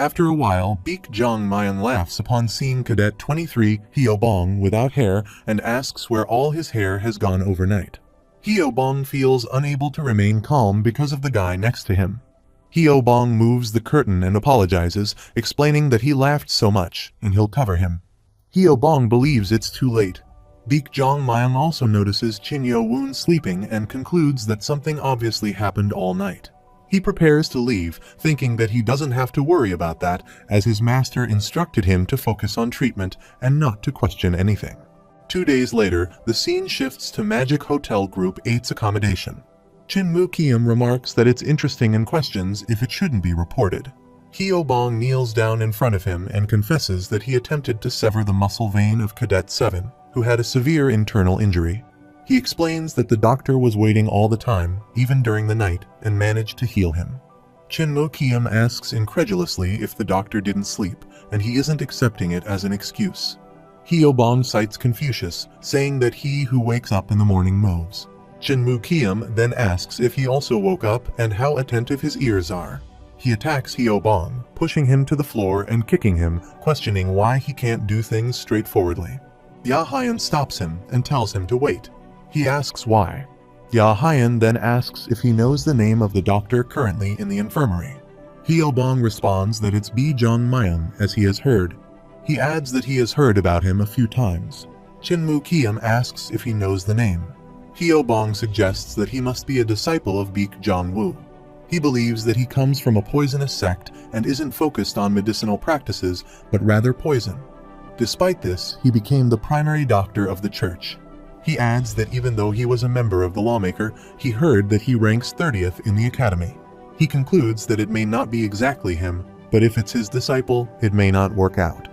After a while, Baek Jong-mayan laughs upon seeing Cadet 23 Hyo-bong without hair and asks where all his hair has gone overnight. Hyo-bong feels unable to remain calm because of the guy next to him. Hyo-bong moves the curtain and apologizes, explaining that he laughed so much, and he'll cover him. Hyo-bong believes it's too late. Baek Jong-mayan also notices Chin Yo-woon sleeping and concludes that something obviously happened all night. He prepares to leave, thinking that he doesn't have to worry about that, as his master instructed him to focus on treatment and not to question anything. 2 days later, the scene shifts to Magic Hotel Group 8's accommodation. Chin Moo-kium remarks that it's interesting and questions if it shouldn't be reported. Hyo-bong kneels down in front of him and confesses that he attempted to sever the muscle vein of Cadet 7, who had a severe internal injury. He explains that the doctor was waiting all the time, even during the night, and managed to heal him. Chin Moo-kium asks incredulously if the doctor didn't sleep, and he isn't accepting it as an excuse. Hyo-bong cites Confucius, saying that he who wakes up in the morning moves. Chin Moo-kium then asks if he also woke up and how attentive his ears are. He attacks Hyo-bong, pushing him to the floor and kicking him, questioning why he can't do things straightforwardly. Ya-hyun stops him and tells him to wait. He asks why. Ya-hyun then asks if he knows the name of the doctor currently in the infirmary. Hyo-bong responds that it's Baek Jong-mayan, as he has heard. He adds that he has heard about him a few times. Chin Moo-kium asks if he knows the name. Hyo-bong suggests that he must be a disciple of Baek Jong-woo. He believes that he comes from a poisonous sect and isn't focused on medicinal practices, but rather poison. Despite this, he became the primary doctor of the church. He adds that even though he was a member of the lawmaker, he heard that he ranks 30th in the academy. He concludes that it may not be exactly him, but if it's his disciple, it may not work out.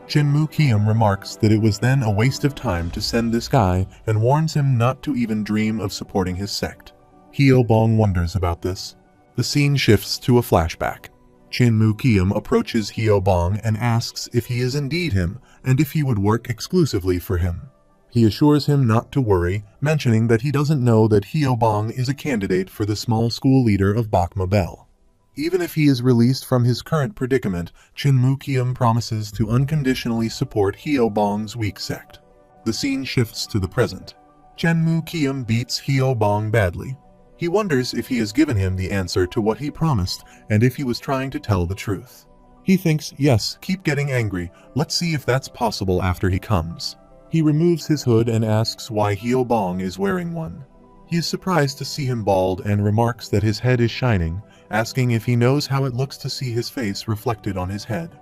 Chin Moo-kium remarks that it was then a waste of time to send this guy and warns him not to even dream of supporting his sect. Hyo-bong wonders about this. The scene shifts to a flashback. Chin Moo-kium approaches Hyo-bong and asks if he is indeed him and if he would work exclusively for him. He assures him not to worry, mentioning that he doesn't know that Hyo-bong is a candidate for the small school leader of Bakma Bell. Even if he is released from his current predicament, Chin Moo-kium promises to unconditionally support Hyo-bong's weak sect. The scene shifts to the present. Chin Moo-kium beats Hyo-bong badly. He wonders if he has given him the answer to what he promised and if he was trying to tell the truth. He thinks, yes, keep getting angry, let's see if that's possible after he comes. He removes his hood and asks why Hyo-bong is wearing one. He is surprised to see him bald and remarks that his head is shining, asking if he knows how it looks to see his face reflected on his head.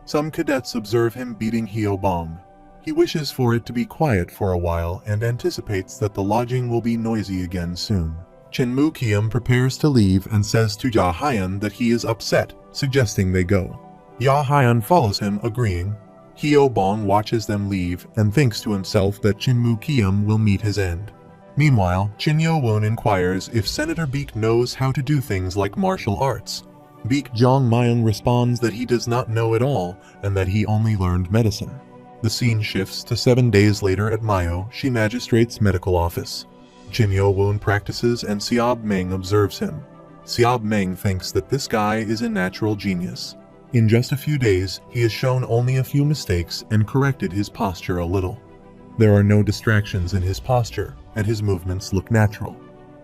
Some cadets observe him beating Hyo-bong. He wishes for it to be quiet for a while and anticipates that the lodging will be noisy again soon. Chin Moo-kium prepares to leave and says to Ya-hyun that he is upset, suggesting they go. Ya-hyun follows him, agreeing. Hyo-bong watches them leave and thinks to himself that Chin Moo-kium will meet his end. Meanwhile, Chin Yo-woon inquires if Senator Baek knows how to do things like martial arts. Baek Jong-mayan responds that he does not know at all and that he only learned medicine. The scene shifts to 7 days later at Myo-shi Magistrate's medical office. Chin Yo-woon practices and Seob-meng observes him. Seob-meng thinks that this guy is a natural genius. In just a few days, he has shown only a few mistakes and corrected his posture a little. There are no distractions in his posture, and his movements look natural.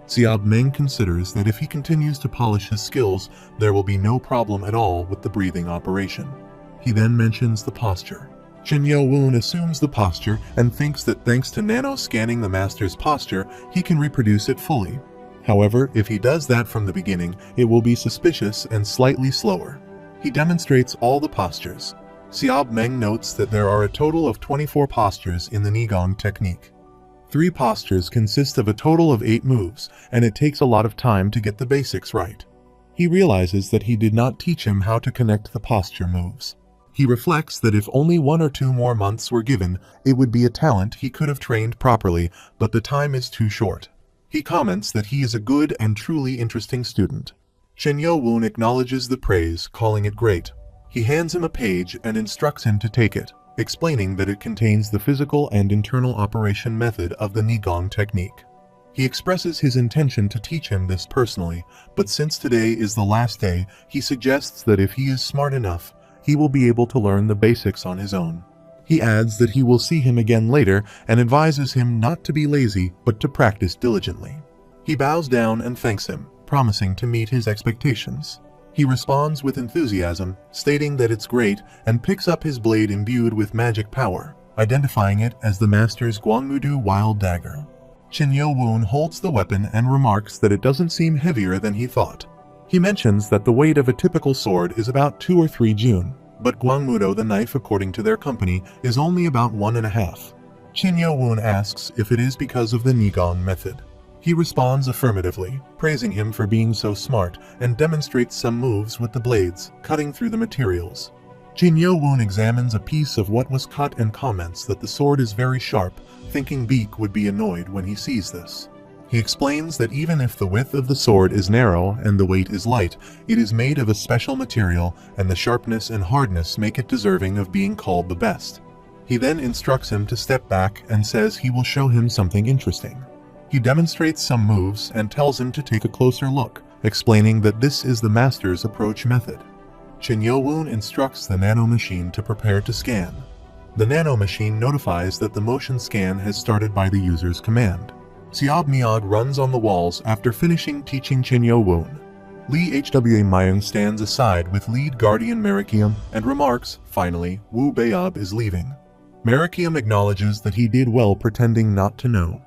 Seob-meng considers that if he continues to polish his skills, there will be no problem at all with the breathing operation. He then mentions the posture. Chin Yo-woon assumes the posture and thinks that thanks to Nano scanning the master's posture, he can reproduce it fully. However, if he does that from the beginning, it will be suspicious and slightly slower. He demonstrates all the postures. Seob-meng notes that there are a total of 24 postures in the Nigong technique. 3 postures consist of a total of 8 moves, and it takes a lot of time to get the basics right. He realizes that he did not teach him how to connect the posture moves. He reflects that if only 1 or 2 more months were given, it would be a talent he could have trained properly, but the time is too short. He comments that he is a good and truly interesting student. Chin Yo-woon acknowledges the praise, calling it great. He hands him a page and instructs him to take it, explaining that it contains the physical and internal operation method of the Nigong technique. He expresses his intention to teach him this personally, but since today is the last day, he suggests that if he is smart enough, he will be able to learn the basics on his own. He adds that he will see him again later and advises him not to be lazy but to practice diligently. He bows down and thanks him, promising to meet his expectations. He responds with enthusiasm, stating that it's great, and picks up his blade imbued with magic power, identifying it as the Master's Guangmudu Wild Dagger. Qin Yo-woon holds the weapon and remarks that it doesn't seem heavier than he thought. He mentions that the weight of a typical sword is about 2 or 3 jun, but Guangmudo the knife according to their company is only about 1.5. Qin Yo-woon asks if it is because of the Nigong method. He responds affirmatively, praising him for being so smart, and demonstrates some moves with the blades, cutting through the materials. Qin Yo-woon examines a piece of what was cut and comments that the sword is very sharp, thinking Beak would be annoyed when he sees this. He explains that even if the width of the sword is narrow and the weight is light, it is made of a special material, and the sharpness and hardness make it deserving of being called the best. He then instructs him to step back and says he will show him something interesting. He demonstrates some moves and tells him to take a closer look, explaining that this is the Master's approach method. Qin Yo-woon instructs the Nano machine to prepare to scan. The Nano machine notifies that the motion scan has started by the user's command. Xiaob Miad runs on the walls after finishing teaching Qin Yo-woon. Lee Hwa Mayung stands aside with lead guardian Merikium and remarks, finally, Wu Beob is leaving. Merikium acknowledges that he did well pretending not to know.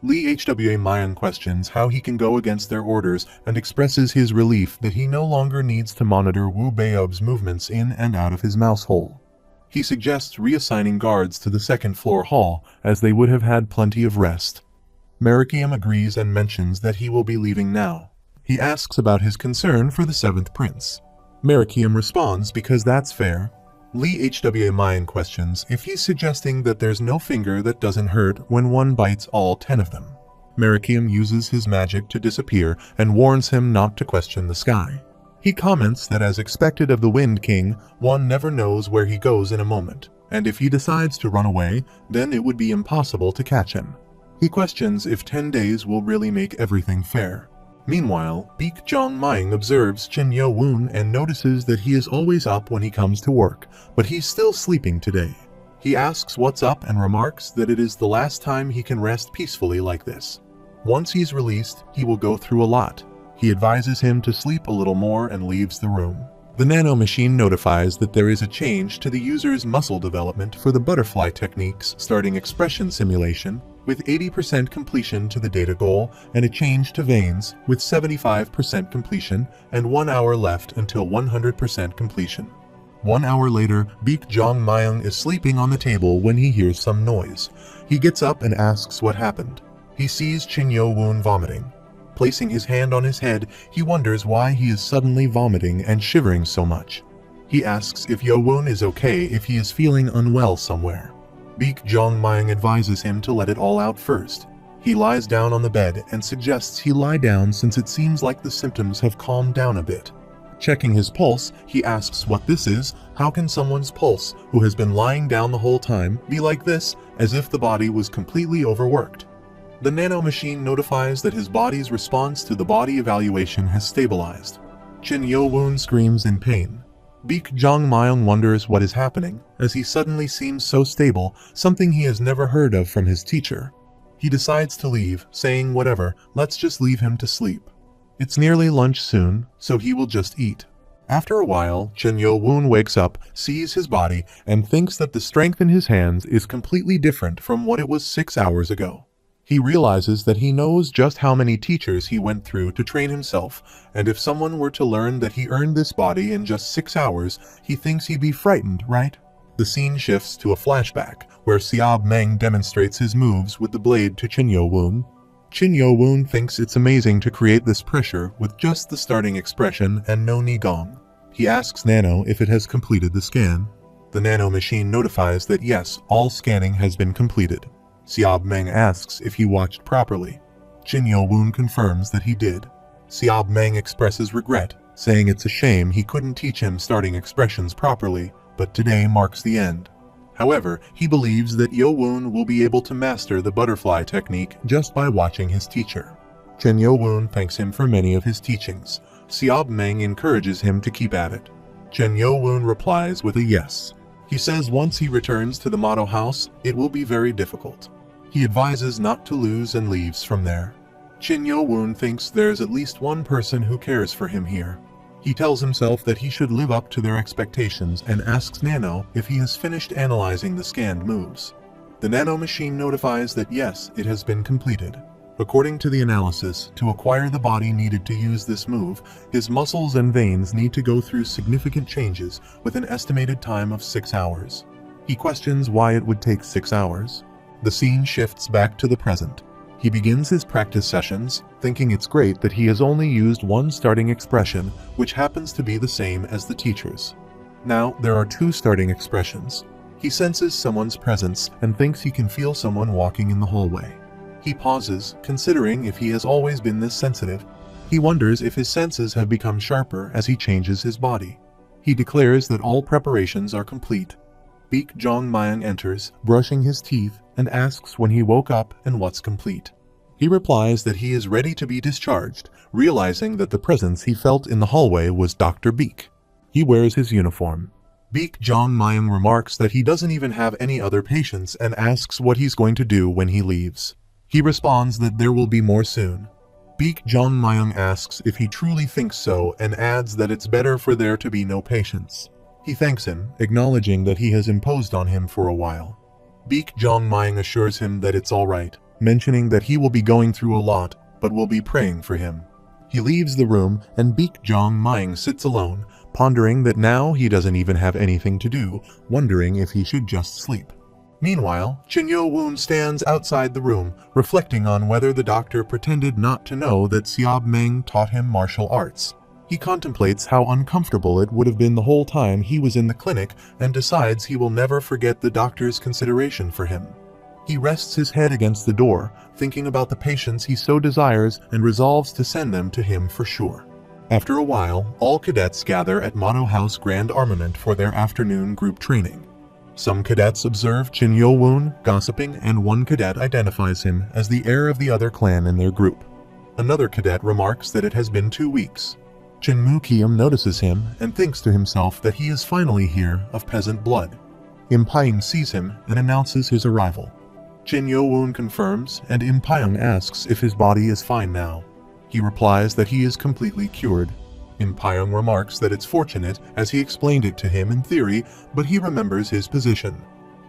Lee Hwa Mayung questions how he can go against their orders and expresses his relief that he no longer needs to monitor Wu Beob's movements in and out of his mouse hole. He suggests reassigning guards to the second-floor hall, as they would have had plenty of rest. Merikium agrees and mentions that he will be leaving now. He asks about his concern for the 7th prince. Merikium responds because that's fair. Lee Hwa Mayung questions if he's suggesting that there's no finger that doesn't hurt when one bites all 10 of them. Merikium uses his magic to disappear and warns him not to question the sky. He comments that as expected of the Wind King, one never knows where he goes in a moment, and if he decides to run away, then it would be impossible to catch him. He questions if 10 days will really make everything fair. Meanwhile, Beak Jong Mayung observes Qin Yo-woon and notices that he is always up when he comes to work, but he's still sleeping today. He asks what's up and remarks that it is the last time he can rest peacefully like this. Once he's released, he will go through a lot. He advises him to sleep a little more and leaves the room. The Nano machine notifies that there is a change to the user's muscle development for the butterfly techniques starting expression simulation, with 80% completion to the data goal, and a change to veins, with 75% completion and 1 hour left until 100% completion. 1 hour later, Beak Jong Mayung is sleeping on the table when he hears some noise. He gets up and asks what happened. He sees Qin Yo-woon vomiting. Placing his hand on his head, he wonders why he is suddenly vomiting and shivering so much. He asks if Yo-woon is okay if he is feeling unwell somewhere. Beak Jong Mayung advises him to let it all out first. He lies down on the bed and suggests he lie down since it seems like the symptoms have calmed down a bit. Checking his pulse, he asks what this is. How can someone's pulse, who has been lying down the whole time, be like this, as if the body was completely overworked? The Nano machine notifies that his body's response to the body evaluation has stabilized. Qin Yo-woon screams in pain. Beak Jong Mayung wonders what is happening, as he suddenly seems so stable, something he has never heard of from his teacher. He decides to leave, saying whatever, let's just leave him to sleep. It's nearly lunch soon, so he will just eat. After a while, Qin Yo-woon wakes up, sees his body, and thinks that the strength in his hands is completely different from what it was 6 hours ago. He realizes that he knows just how many teachers he went through to train himself, and if someone were to learn that he earned this body in just 6 hours, he thinks he'd be frightened, right? The scene shifts to a flashback, where Xiaob Meng demonstrates his moves with the blade to Qin Yo-woon. Qin Yo-woon thinks it's amazing to create this pressure with just the starting expression and no Nigong. He asks Nano if it has completed the scan. The Nano machine notifies that yes, all scanning has been completed. Xiaob Meng asks if he watched properly. Qin Yo-woon confirms that he did. Xiaob Meng expresses regret, saying it's a shame he couldn't teach him starting expressions properly, but today marks the end. However, he believes that Yo-woon will be able to master the butterfly technique just by watching his teacher. Chen Yo-woon thanks him for many of his teachings. Xiao Meng encourages him to keep at it. Chen Yo-woon replies with a yes. He says once he returns to the motto house, it will be very difficult. He advises not to lose and leaves from there. Chen Yo-woon thinks there's at least one person who cares for him here. He tells himself that he should live up to their expectations and asks Nano if he has finished analyzing the scanned moves. The Nano machine notifies that yes, it has been completed. According to the analysis, to acquire the body needed to use this move, his muscles and veins need to go through significant changes with an estimated time of 6 hours. He questions why it would take 6 hours. The scene shifts back to the present. He begins his practice sessions, thinking it's great that he has only used one starting expression, which happens to be the same as the teacher's. Now, there are 2 starting expressions. He senses someone's presence and thinks he can feel someone walking in the hallway. He pauses, considering if he has always been this sensitive. He wonders if his senses have become sharper as he changes his body. He declares that all preparations are complete. Baek Jong-myung enters, brushing his teeth, and asks when he woke up and what's complete. He replies that he is ready to be discharged, realizing that the presence he felt in the hallway was Dr. Baek. He wears his uniform. Baek Jong-myung remarks that he doesn't even have any other patients and asks what he's going to do when he leaves. He responds that there will be more soon. Baek Jong-myung asks if he truly thinks so and adds that it's better for there to be no patients. He thanks him, acknowledging that he has imposed on him for a while. Baek Jong-myung assures him that it's alright, mentioning that he will be going through a lot, but will be praying for him. He leaves the room, and Baek Jong-myung sits alone, pondering that now he doesn't even have anything to do, wondering if he should just sleep. Meanwhile, Chen Yo-woon stands outside the room, reflecting on whether the doctor pretended not to know that Xiao Meng taught him martial arts. He contemplates how uncomfortable it would have been the whole time he was in the clinic and decides he will never forget the doctor's consideration for him. He rests his head against the door, thinking about the patients he so desires and resolves to send them to him for sure. After a while, all cadets gather at Motto House Grand Armament for their afternoon group training. Some cadets observe Chen Yo-woon gossiping, and one cadet identifies him as the heir of the other clan in their group. Another cadet remarks that it has been 2 weeks. Chen Mu-kium notices him and thinks to himself that he is finally here of peasant blood. Im Pyong sees him and announces his arrival. Chen Yo-woon confirms, and Im Pyong asks if his body is fine now. He replies that he is completely cured. Im Pyong remarks that it's fortunate as he explained it to him in theory, but he remembers his position.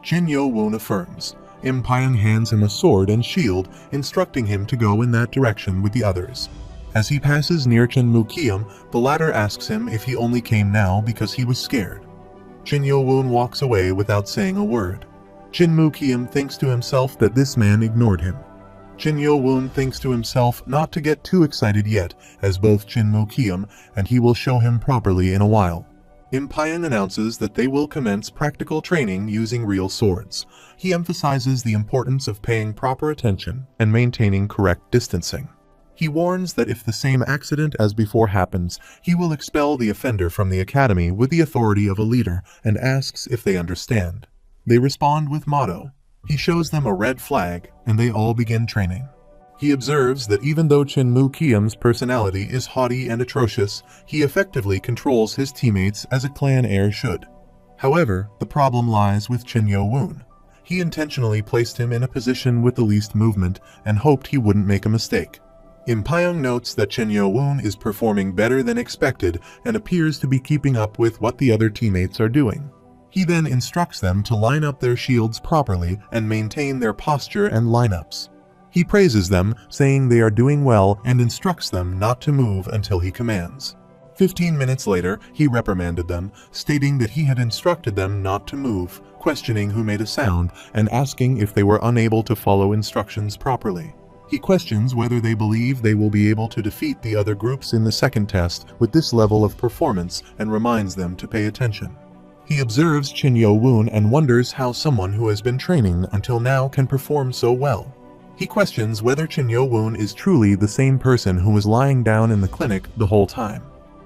Chen Yo-woon affirms. Im Pyong hands him a sword and shield, instructing him to go in that direction with the others. As he passes near Chen Mu-kium, the latter asks him if he only came now because he was scared. Chen Yo-woon walks away without saying a word. Chen Mu-kium thinks to himself that this man ignored him. Chen Yo-woon thinks to himself not to get too excited yet, as both Chen Mu-kium and he will show him properly in a while. Im Pyong announces that they will commence practical training using real swords. He emphasizes the importance of paying proper attention and maintaining correct distancing. He warns that if the same accident as before happens, he will expel the offender from the academy with the authority of a leader and asks if they understand. They respond with motto. He shows them a red flag, and they all begin training. He observes that even though Chen Mu-kium's personality is haughty and atrocious, he effectively controls his teammates as a clan heir should. However, the problem lies with Chen Yo-woon. He intentionally placed him in a position with the least movement and hoped he wouldn't make a mistake. Im Pyong notes that Chen Yo-woon is performing better than expected and appears to be keeping up with what the other teammates are doing. He then instructs them to line up their shields properly and maintain their posture and lineups. He praises them, saying they are doing well, and instructs them not to move until he commands. 15 minutes later, he reprimanded them, stating that he had instructed them not to move, questioning who made a sound, and asking if they were unable to follow instructions properly. He questions whether they believe they will be able to defeat the other groups in the second test with this level of performance and reminds them to pay attention. He observes Chen Yo-woon and wonders how someone who has been training until now can perform so well. He questions whether Chen Yo-woon is truly the same person who was lying down in the clinic the whole time.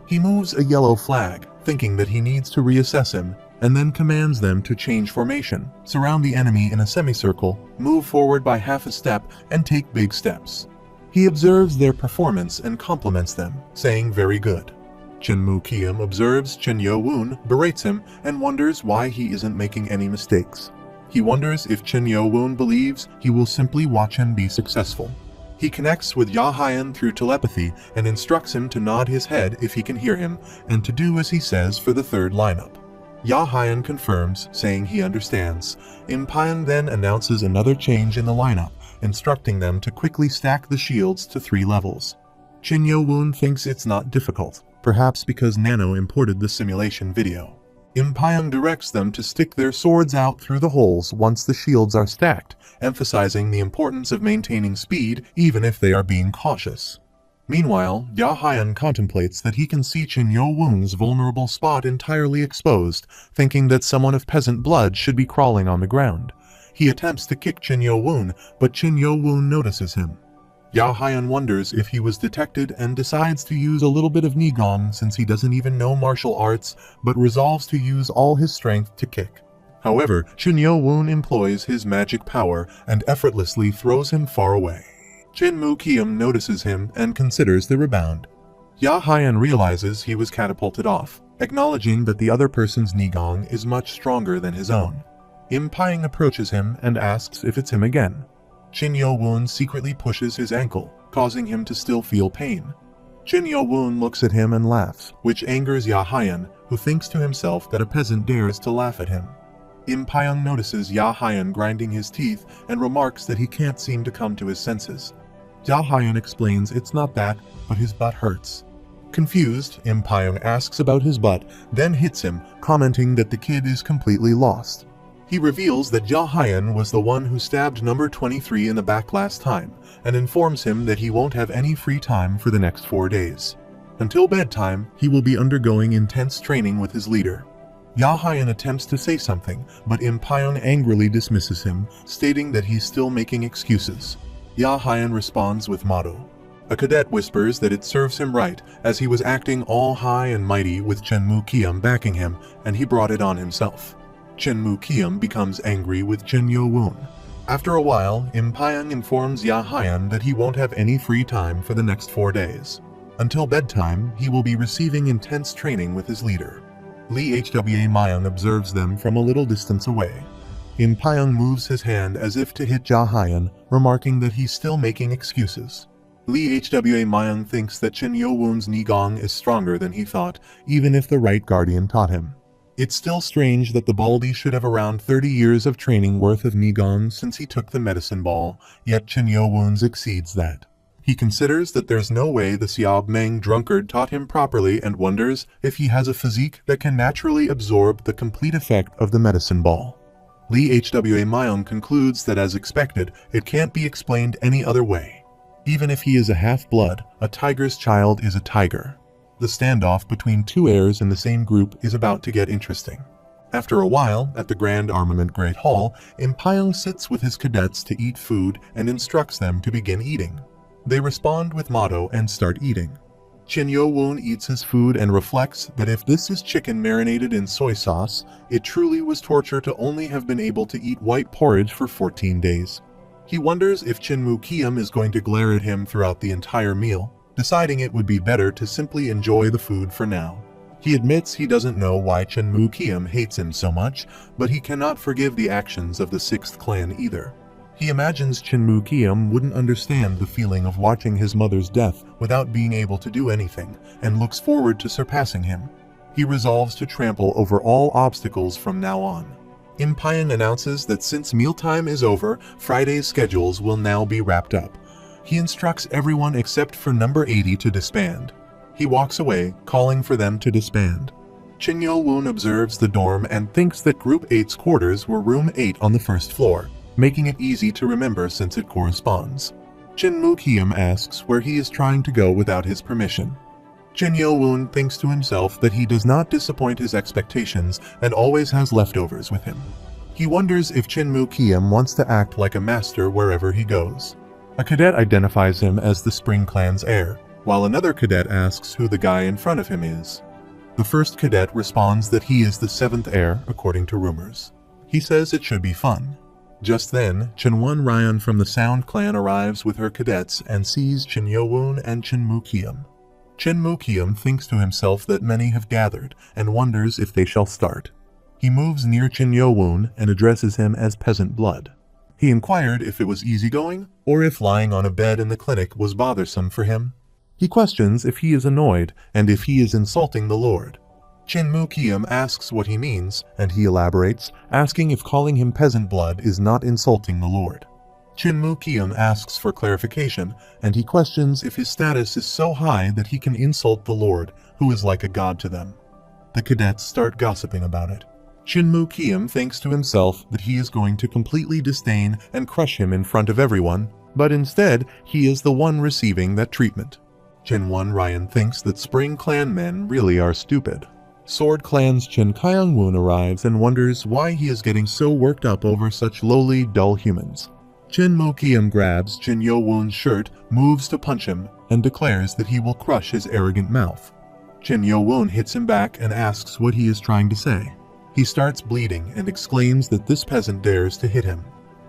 He moves a yellow flag, thinking that he needs to reassess him, and then commands them to change formation, surround the enemy in a semicircle, move forward by half a step, and take big steps. He observes their performance and compliments them, saying very good. Chinmu Kiam observes Chen Yo-woon, berates him, and wonders why he isn't making any mistakes. He wonders if Chen Yo-woon believes he will simply watch him be successful. He connects with Ya-hyun through telepathy and instructs him to nod his head if he can hear him, and to do as he says for the third lineup. Ya-hyun confirms, saying he understands. Im-pyong then announces another change in the lineup, instructing them to quickly stack the shields to 3 levels. Chen Yo-woon thinks it's not difficult, perhaps because Nano imported the simulation video. Im-pyong directs them to stick their swords out through the holes once the shields are stacked, emphasizing the importance of maintaining speed even if they are being cautious. Meanwhile, Ya-hyun contemplates that he can see Chen Yo-woon's vulnerable spot entirely exposed, thinking that someone of peasant blood should be crawling on the ground. He attempts to kick Chen Yo-woon, but Chen Yo-woon notices him. Ya-hyun wonders if he was detected and decides to use a little bit of Nigong since he doesn't even know martial arts, but resolves to use all his strength to kick. However, Chen Yo-woon employs his magic power and effortlessly throws him far away. Chinmu Kiam notices him and considers the rebound. Ya-hyun realizes he was catapulted off, acknowledging that the other person's Nigong is much stronger than his own. Im-pyong approaches him and asks if it's him again. Chen Yo-woon secretly pushes his ankle, causing him to still feel pain. Chen Yo-woon looks at him and laughs, which angers Ya-hyun, who thinks to himself that a peasant dares to laugh at him. Im-pyong notices Ya-hyun grinding his teeth and remarks that he can't seem to come to his senses. Ya-hyun explains it's not that, but his butt hurts. Confused, Im-pyong asks about his butt, then hits him, commenting that the kid is completely lost. He reveals that Ya-hyun was the one who stabbed number 23 in the back last time, and informs him that he won't have any free time for the next 4 days. Until bedtime, he will be undergoing intense training with his leader. Ya-hyun attempts to say something, but Im-pyong angrily dismisses him, stating that he's still making excuses. Ya-hyun responds with motto. A cadet whispers that it serves him right, as he was acting all high and mighty with Chinmu Kiam backing him, and he brought it on himself. Chinmu Kiam becomes angry with Chen Yo-woon. After a while, Im-pyong informs Ya-hyun that he won't have any free time for the next 4 days. Until bedtime, he will be receiving intense training with his leader. Lee Hwa-myung observes them from a little distance away. Im-pyong moves his hand as if to hit Ya-hyun, remarking that he's still making excuses. Lee Hwa-myung thinks that Chen Yo-woon's Nigong is stronger than he thought, even if the right guardian taught him. It's still strange that the Baldy should have around 30 years of training worth of Nigong since he took the medicine ball, yet Chen Yo-woon's exceeds that. He considers that there's no way the Xiaobmeng drunkard taught him properly and wonders if he has a physique that can naturally absorb the complete effect of the medicine ball. Lee Hwa-myung concludes that as expected, it can't be explained any other way. Even if he is a half-blood, a tiger's child is a tiger. The standoff between 2 heirs in the same group is about to get interesting. After a while, at the Grand Armament Great Hall, Im-pyong sits with his cadets to eat food and instructs them to begin eating. They respond with motto and start eating. Chen Yo-woon eats his food and reflects that if this is chicken marinated in soy sauce, it truly was torture to only have been able to eat white porridge for 14 days. He wonders if Chinmu Kiam is going to glare at him throughout the entire meal, deciding it would be better to simply enjoy the food for now. He admits he doesn't know why Chinmu Kiam hates him so much, but he cannot forgive the actions of the 6th clan either. He imagines Chinmu Kiam wouldn't understand the feeling of watching his mother's death without being able to do anything, and looks forward to surpassing him. He resolves to trample over all obstacles from now on. Im-pyong announces that since mealtime is over, Friday's schedules will now be wrapped up. He instructs everyone except for number 80 to disband. He walks away, calling for them to disband. Chen Yo-woon observes the dorm and thinks that Group 8's quarters were room 8 on the 1st floor, making it easy to remember since it corresponds. Chinmu Kiam asks where he is trying to go without his permission. Chen Yo-woon thinks to himself that he does not disappoint his expectations and always has leftovers with him. He wonders if Chinmu Kiam wants to act like a master wherever he goes. A cadet identifies him as the Spring Clan's heir, while another cadet asks who the guy in front of him is. The first cadet responds that he is the 7th heir, according to rumors. He says it should be fun. Just then, Chinwon Ryan from the Sound Clan arrives with her cadets and sees Chin Yo-woon and Chin Moo-kium. Chin Moo-kium thinks to himself that many have gathered and wonders if they shall start. He moves near Chin Yo-woon and addresses him as Peasant Blood. He inquired if it was easygoing or if lying on a bed in the clinic was bothersome for him. He questions if he is annoyed and if he is insulting the Lord. Chin Moo-kium asks what he means, and he elaborates, asking if calling him Peasant Blood is not insulting the Lord. Chin Moo-kium asks for clarification, and he questions if his status is so high that he can insult the Lord, who is like a god to them. The cadets start gossiping about it. Chin Moo-kium thinks to himself that he is going to completely disdain and crush him in front of everyone, but instead he is the one receiving that treatment. Chinwon Ryan thinks that Spring Clan men really are stupid. Sword Clan's Chin Kyung-woon arrives and wonders why he is getting so worked up over such lowly, dull humans. Chin Moo-kium grabs Chin Yo-woon's shirt, moves to punch him, and declares that he will crush his arrogant mouth. Chin Yo-woon hits him back and asks what he is trying to say. He starts bleeding and exclaims that this peasant dares to hit him.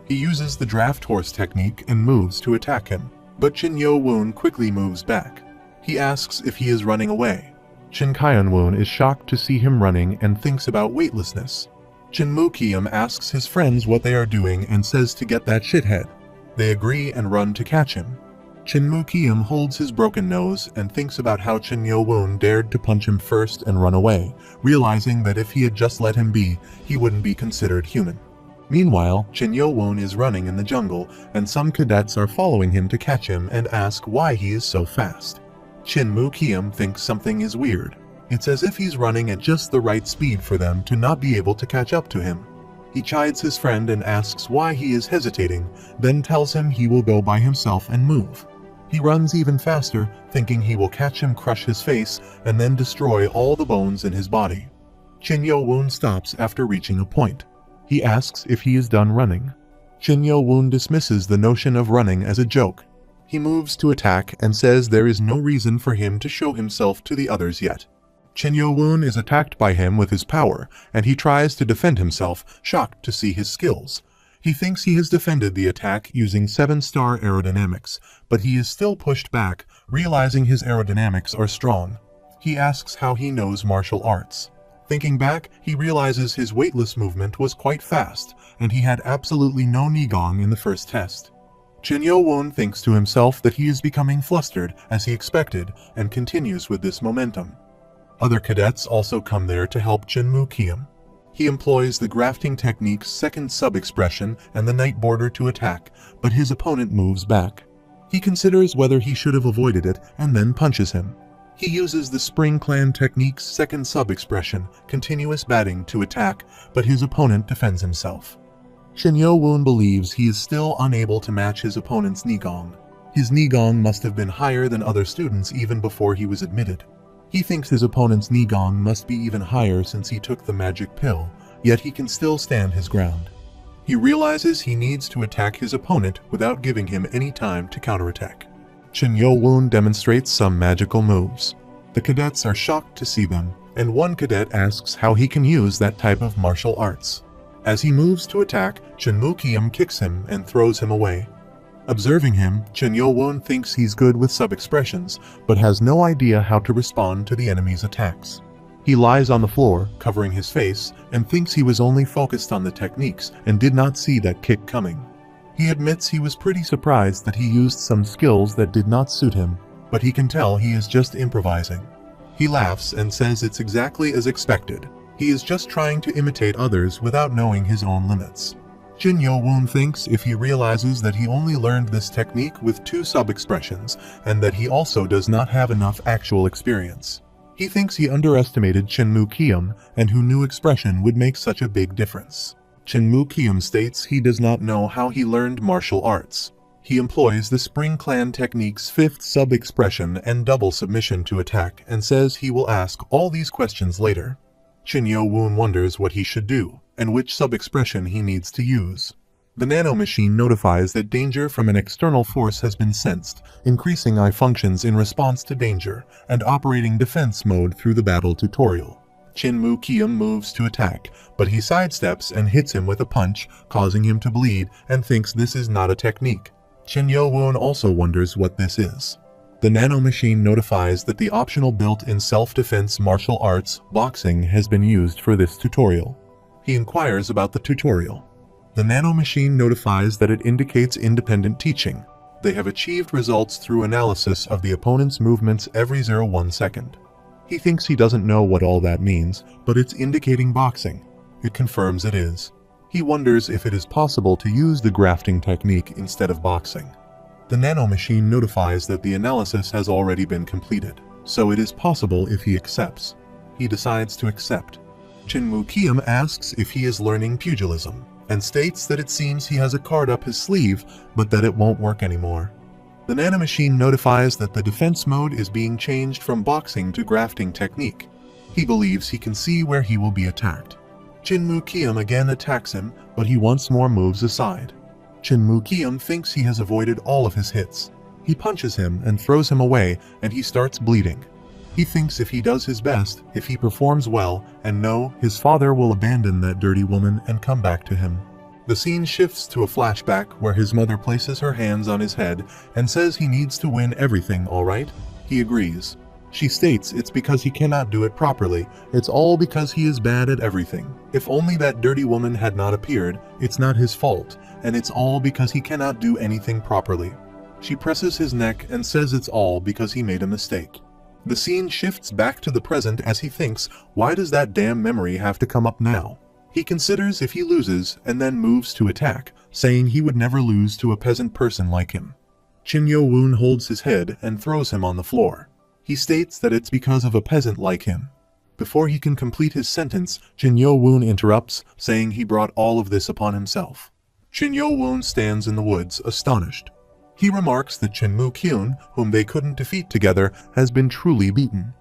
He uses the draft horse technique and moves to attack him, but Chin Yo-woon quickly moves back. He asks if he is running away. Chin Kyung-woon is shocked to see him running and thinks about weightlessness. Chin Moo-kium asks his friends what they are doing and says to get that shithead. They agree and run to catch him. Chin Moo-kium holds his broken nose and thinks about how Chin Yo-woon dared to punch him first and run away, realizing that if he had just let him be, he wouldn't be considered human. Meanwhile, Chin Yo-woon is running in the jungle, and some cadets are following him to catch him and ask why he is so fast. Chin Moo-kium thinks something is weird. It's as if he's running at just the right speed for them to not be able to catch up to him. He chides his friend and asks why he is hesitating, then tells him he will go by himself and move. He runs even faster, thinking he will catch him, crush his face, and then destroy all the bones in his body. Chin Yo-woon stops after reaching a point. He asks if he is done running. Chin Yo-woon dismisses the notion of running as a joke. He moves to attack and says there is no reason for him to show himself to the others yet. Chin Yo-woon is attacked by him with his power, and he tries to defend himself, shocked to see his skills. He thinks he has defended the attack using 7-star aerodynamics, but he is still pushed back, realizing his aerodynamics are strong. He asks how he knows martial arts. Thinking back, he realizes his weightless movement was quite fast, and he had absolutely no Nigong in the first test. Chin Yo-woon thinks to himself that he is becoming flustered, as he expected, and continues with this momentum. Other cadets also come there to help Chin Moo-kium. He employs the grafting technique's second sub-expression and the night border to attack, but his opponent moves back. He considers whether he should have avoided it and then punches him. He uses the Spring Clan technique's second sub-expression, continuous batting, to attack, but his opponent defends himself. Chin Yo-woon believes he is still unable to match his opponent's Nigong. His Nigong must have been higher than other students even before he was admitted. He thinks his opponent's Nigong must be even higher since he took the magic pill, yet he can still stand his ground. He realizes he needs to attack his opponent without giving him any time to counterattack. Chin Yo-woon demonstrates some magical moves. The cadets are shocked to see them, and one cadet asks how he can use that type of martial arts. As he moves to attack, Chin Moo-kium kicks him and throws him away. Observing him, Chin Yo-woon thinks he's good with sub-expressions, but has no idea how to respond to the enemy's attacks. He lies on the floor, covering his face, and thinks he was only focused on the techniques and did not see that kick coming. He admits he was pretty surprised that he used some skills that did not suit him, but he can tell he is just improvising. He laughs and says it's exactly as expected. He is just trying to imitate others without knowing his own limits. Chin Yo-woon thinks if he realizes that he only learned this technique with 2 sub-expressions and that he also does not have enough actual experience. He thinks he underestimated Chin Moo-kium and who knew expression would make such a big difference. Chin Moo-kium states he does not know how he learned martial arts. He employs the Spring Clan technique's 5th sub-expression and double submission to attack and says he will ask all these questions later. Chin Yo-woon wonders what he should do and which sub-expression he needs to use. The nano machine notifies that danger from an external force has been sensed, increasing eye functions in response to danger, and operating defense mode through the battle tutorial. ManhwaCapped moves to attack, but he sidesteps and hits him with a punch, causing him to bleed, and thinks this is not a technique. Manhwa also wonders what this is. The nano machine notifies that the optional built-in self-defense martial arts, boxing, has been used for this tutorial. He inquires about the tutorial. The nano machine notifies that it indicates independent teaching. They have achieved results through analysis of the opponent's movements every 0.1 second. He thinks he doesn't know what all that means, but it's indicating boxing. It confirms it is. He wonders if it is possible to use the grafting technique instead of boxing. The nano machine notifies that the analysis has already been completed, so it is possible if he accepts. He decides to accept. Manhwa asks if he is learning pugilism, and states that it seems he has a card up his sleeve, but that it won't work anymore. The nano machine notifies that the defense mode is being changed from boxing to grafting technique. He believes he can see where he will be attacked. Manhwa again attacks him, but he wants more moves aside. Manhwa thinks he has avoided all of his hits. He punches him and throws him away, and he starts bleeding. He thinks if he does his best, if he performs well, and no, his father will abandon that dirty woman and come back to him. The scene shifts to a flashback where his mother places her hands on his head and says he needs to win everything, alright? He agrees. She states it's because he cannot do it properly, it's all because he is bad at everything. If only that dirty woman had not appeared, it's not his fault, and it's all because he cannot do anything properly. She presses his neck and says it's all because he made a mistake. The scene shifts back to the present as he thinks, why does that damn memory have to come up now? He considers if he loses and then moves to attack, saying he would never lose to a peasant person like him. Manhwa holds his head and throws him on the floor. He states that it's because of a peasant like him. Before he can complete his sentence, Manhwa interrupts, saying he brought all of this upon himself. Manhwa stands in the woods, astonished. He remarks that Manhwa, whom they couldn't defeat together, has been truly beaten.